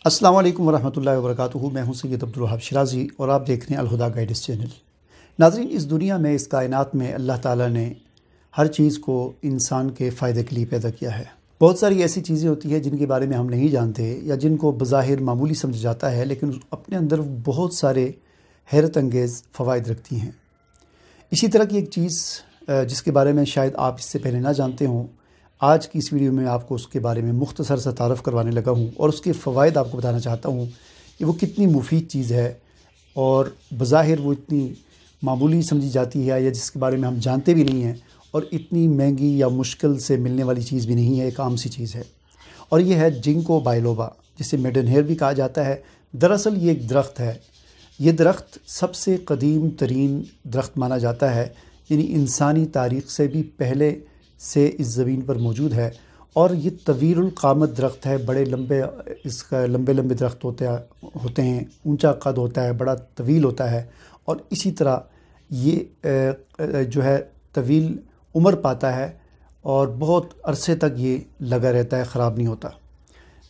السلام علیکم ورحمۃ اللہ وبرکاتہ۔ میں ہوں سید عبدالوہاب شرازی اور آپ دیکھ رہے ہیں الہدیٰ گائیڈنس چینل۔ ناظرین، اس دنیا میں، اس کائنات میں اللہ تعالیٰ نے ہر چیز کو انسان کے فائدے کے لیے پیدا کیا ہے۔ بہت ساری ایسی چیزیں ہوتی ہیں جن کے بارے میں ہم نہیں جانتے یا جن کو بظاہر معمولی سمجھ جاتا ہے، لیکن اپنے اندر بہت سارے حیرت انگیز فوائد رکھتی ہیں۔ اسی طرح کی ایک چیز جس کے بارے میں شاید آپ اس سے پہلے نہ جانتے ہوں، آج کی اس ویڈیو میں آپ کو اس کے بارے میں مختصر سا تعارف کروانے لگا ہوں اور اس کے فوائد آپ کو بتانا چاہتا ہوں کہ وہ کتنی مفید چیز ہے اور بظاہر وہ اتنی معمولی سمجھی جاتی ہے یا جس کے بارے میں ہم جانتے بھی نہیں ہیں، اور اتنی مہنگی یا مشکل سے ملنے والی چیز بھی نہیں ہے، ایک عام سی چیز ہے، اور یہ ہے جنکو بائلوبا، جسے میڈن ہیئر بھی کہا جاتا ہے۔ دراصل یہ ایک درخت ہے۔ یہ درخت سب سے قدیم ترین درخت مانا جاتا ہے، یعنی انسانی تاریخ سے بھی پہلے سے اس زمین پر موجود ہے، اور یہ طویل القامت درخت ہے۔ بڑے لمبے اس کا لمبے درخت ہوتے ہیں، اونچا قد ہوتا ہے، بڑا طویل ہوتا ہے، اور اسی طرح یہ جو ہے طویل عمر پاتا ہے اور بہت عرصے تک یہ لگا رہتا ہے، خراب نہیں ہوتا۔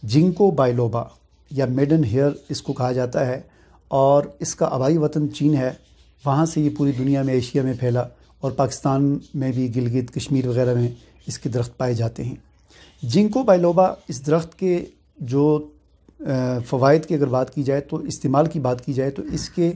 جنکو بائلوبا یا میڈن ہیئر اس کو کہا جاتا ہے، اور اس کا آبائی وطن چین ہے۔ وہاں سے یہ پوری دنیا میں، ایشیا میں پھیلا، اور پاکستان میں بھی گلگت کشمیر وغیرہ میں اس کے درخت پائے جاتے ہیں۔ جنکو بائلوبا اس درخت کے جو فوائد کی اگر بات کی جائے تو استعمال کی بات کی جائے تو اس کے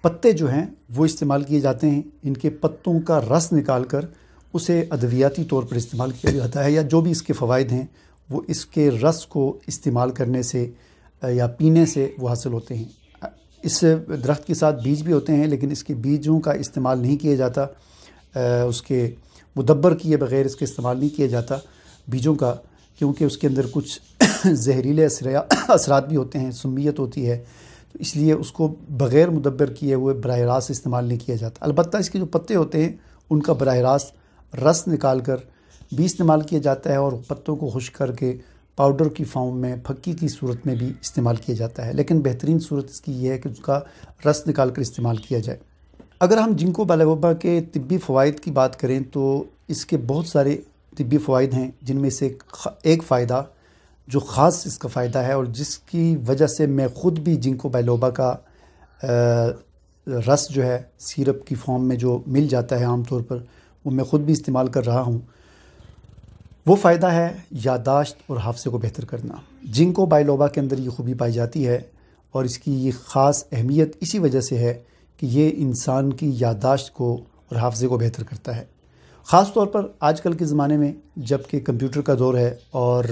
پتے جو ہیں وہ استعمال کیے جاتے ہیں۔ ان کے پتوں کا رس نکال کر اسے ادویاتی طور پر استعمال کیا جاتا ہے، یا جو بھی اس کے فوائد ہیں وہ اس کے رس کو استعمال کرنے سے یا پینے سے وہ حاصل ہوتے ہیں۔ اس درخت کے ساتھ بیج بھی ہوتے ہیں، لیکن اس کے بیجوں کا استعمال نہیں کیا جاتا، اس کے مدبر کیے بغیر اس کا استعمال نہیں کیا جاتا بیجوں کا، کیونکہ اس کے اندر کچھ زہریلے اثرات بھی ہوتے ہیں، سمیت ہوتی ہے، تو اس لیے اس کو بغیر مدبر کیے ہوئے براہ راست استعمال نہیں کیا جاتا۔ البتہ اس کے جو پتے ہوتے ہیں ان کا براہ راست رس نکال کر بھی استعمال کیا جاتا ہے، اور پتوں کو خشک کر کے پاؤڈر کی فارم میں، پھکی کی صورت میں بھی استعمال کیا جاتا ہے، لیکن بہترین صورت اس کی یہ ہے کہ اس کا رس نکال کر استعمال کیا جائے۔ اگر ہم جنکو بائلوبا کے طبی فوائد کی بات کریں تو اس کے بہت سارے طبی فوائد ہیں، جن میں سے ایک فائدہ جو خاص اس کا فائدہ ہے، اور جس کی وجہ سے میں خود بھی جنکو بائلوبا کا رس جو ہے سیرپ کی فارم میں جو مل جاتا ہے عام طور پر، وہ میں خود بھی استعمال کر رہا ہوں۔ وہ فائدہ ہے یادداشت اور حافظے کو بہتر کرنا۔ جنکو بائلوبا کے اندر یہ خوبی پائی جاتی ہے، اور اس کی یہ خاص اہمیت اسی وجہ سے ہے کہ یہ انسان کی یادداشت کو اور حافظے کو بہتر کرتا ہے۔ خاص طور پر آج کل کے زمانے میں، جب کہ کمپیوٹر کا دور ہے اور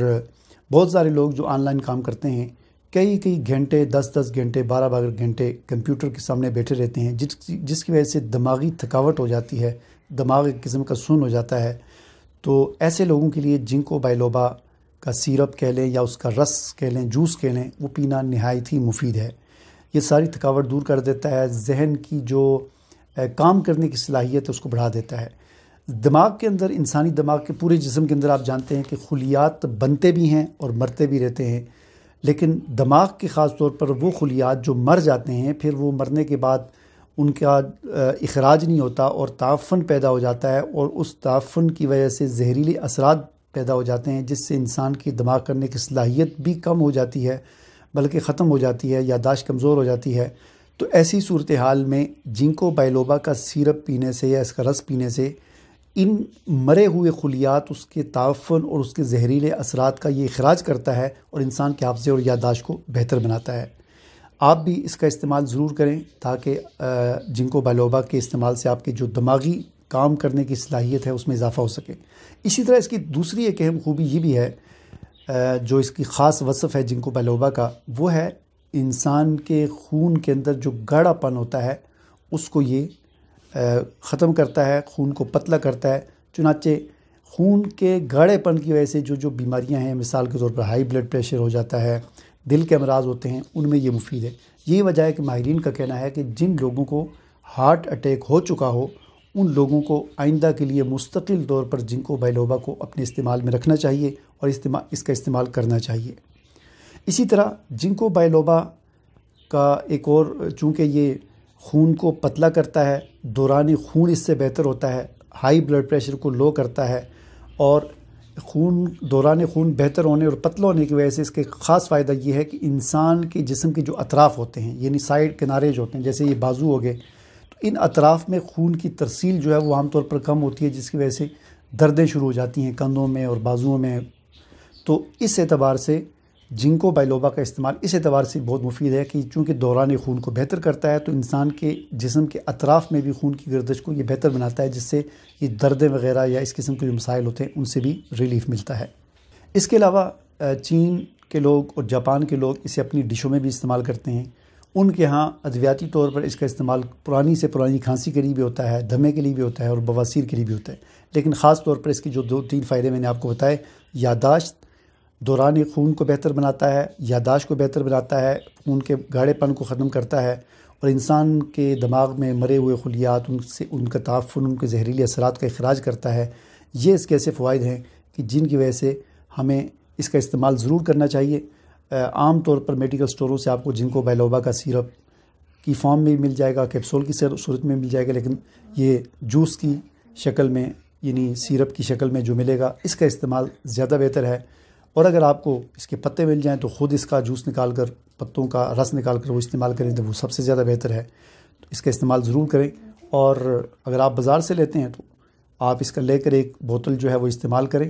بہت سارے لوگ جو آن لائن کام کرتے ہیں کئی گھنٹے، 10 گھنٹے، 12 گھنٹے کمپیوٹر کے سامنے بیٹھے رہتے ہیں، جس کی وجہ سے دماغی تھکاوٹ ہو جاتی ہے، دماغ ایک قسم کا سن ہو جاتا ہے۔ تو ایسے لوگوں کے لیے جنکو بائلوبا کا سیرپ کہہ لیں یا اس کا رس کہہ لیں، جوس کہہ لیں، وہ پینا نہایت ہی مفید ہے۔ یہ ساری تھکاوٹ دور کر دیتا ہے، ذہن کی جو کام کرنے کی صلاحیت ہے اس کو بڑھا دیتا ہے۔ دماغ کے اندر، انسانی دماغ کے پورے جسم کے اندر آپ جانتے ہیں کہ خلیات بنتے بھی ہیں اور مرتے بھی رہتے ہیں، لیکن دماغ کے خاص طور پر وہ خلیات جو مر جاتے ہیں، پھر وہ مرنے کے بعد ان کا اخراج نہیں ہوتا اور تعفن پیدا ہو جاتا ہے، اور اس تعفن کی وجہ سے زہریلے اثرات پیدا ہو جاتے ہیں، جس سے انسان کی دماغ کرنے کی صلاحیت بھی کم ہو جاتی ہے، بلکہ ختم ہو جاتی ہے، یادداشت کمزور ہو جاتی ہے۔ تو ایسی صورتحال میں جنکو بائلوبا کا سیرپ پینے سے یا اس کا رس پینے سے ان مرے ہوئے خلیات، اس کے تعفن اور اس کے زہریلے اثرات کا یہ اخراج کرتا ہے، اور انسان کے حافظے اور یادداشت کو بہتر بناتا ہے۔ آپ بھی اس کا استعمال ضرور کریں تاکہ جنکو بائلوبا کے استعمال سے آپ کی جو دماغی کام کرنے کی صلاحیت ہے اس میں اضافہ ہو سکے۔ اسی طرح اس کی دوسری ایک اہم خوبی یہ بھی ہے، جو اس کی خاص وصف ہے جنکو بائلوبا کا، وہ ہے انسان کے خون کے اندر جو گاڑھا پن ہوتا ہے اس کو یہ ختم کرتا ہے، خون کو پتلا کرتا ہے۔ چنانچہ خون کے گاڑھے پن کی وجہ سے جو بیماریاں ہیں، مثال کے طور پر ہائی بلڈ پریشر ہو جاتا ہے، دل کے امراض ہوتے ہیں، ان میں یہ مفید ہے۔ یہی وجہ ہے کہ ماہرین کا کہنا ہے کہ جن لوگوں کو ہارٹ اٹیک ہو چکا ہو، ان لوگوں کو آئندہ کے لیے مستقل طور پر جنکو بائلوبا کو اپنے استعمال میں رکھنا چاہیے اور اس کا استعمال کرنا چاہیے۔ اسی طرح جنکو بائلوبا کا ایک اور، چونکہ یہ خون کو پتلا کرتا ہے، دوران خون اس سے بہتر ہوتا ہے، ہائی بلڈ پریشر کو لو کرتا ہے، اور دوران خون بہتر ہونے اور پتلا ہونے کی وجہ سے اس کے خاص فائدہ یہ ہے کہ انسان کے جسم کے جو اطراف ہوتے ہیں، یعنی سائڈ کنارے جو ہوتے ہیں، جیسے یہ بازو ہو گئے، تو ان اطراف میں خون کی ترسیل جو ہے وہ عام طور پر کم ہوتی ہے، جس کی وجہ سے دردیں شروع ہو جاتی ہیں کندھوں میں اور بازوؤں میں۔ تو اس اعتبار سے جنکو بائلوبا کا استعمال اس اعتبار سے بہت مفید ہے کہ چونکہ دوران خون کو بہتر کرتا ہے، تو انسان کے جسم کے اطراف میں بھی خون کی گردش کو یہ بہتر بناتا ہے، جس سے یہ دردیں وغیرہ یا اس قسم کے جو مسائل ہوتے ہیں ان سے بھی ریلیف ملتا ہے۔ اس کے علاوہ چین کے لوگ اور جاپان کے لوگ اسے اپنی ڈشوں میں بھی استعمال کرتے ہیں۔ ان کے ہاں ادویاتی طور پر اس کا استعمال پرانی سے پرانی کھانسی کے لیے بھی ہوتا ہے، دمے کے لیے بھی ہوتا ہے اور بواسیر کے لیے بھی ہوتا ہے، لیکن خاص طور پر اس کی جو 2-3 فائدے میں نے آپ کو بتائے، یادداشت، دوران خون کو بہتر بناتا ہے، یادداشت کو بہتر بناتا ہے، خون کے گاڑھے پن کو ختم کرتا ہے، اور انسان کے دماغ میں مرے ہوئے خلیات ان کا تعفن، ان کے زہریلی اثرات کا اخراج کرتا ہے۔ یہ اس کے ایسے فوائد ہیں کہ جن کی وجہ سے ہمیں اس کا استعمال ضرور کرنا چاہیے۔ عام طور پر میڈیکل سٹوروں سے آپ کو جنکو بائلوبا کا سیرپ کی فارم میں مل جائے گا، کیپسول کی صورت میں مل جائے گا، لیکن یہ جوس کی شکل میں، یعنی سیرپ کی شکل میں جو ملے گا، اس کا استعمال زیادہ بہتر ہے۔ اور اگر آپ کو اس کے پتے مل جائیں تو خود اس کا جوس نکال کر، پتوں کا رس نکال کر وہ استعمال کریں تو وہ سب سے زیادہ بہتر ہے۔ تو اس کا استعمال ضرور کریں، اور اگر آپ بازار سے لیتے ہیں تو آپ اس کا لے کر ایک بوتل جو ہے وہ استعمال کریں،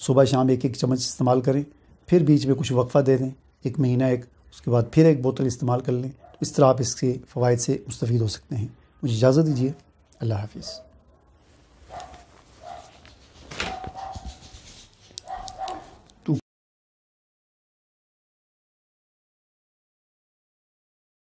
صبح شام 1-1 چمچ استعمال کریں، پھر بیچ میں کچھ وقفہ دے دیں، 1 مہینہ اس کے بعد پھر ایک بوتل استعمال کر لیں۔ تو اس طرح آپ اس کے فوائد سے مستفید ہو سکتے ہیں۔ مجھے اجازت دیجیے، اللہ حافظ۔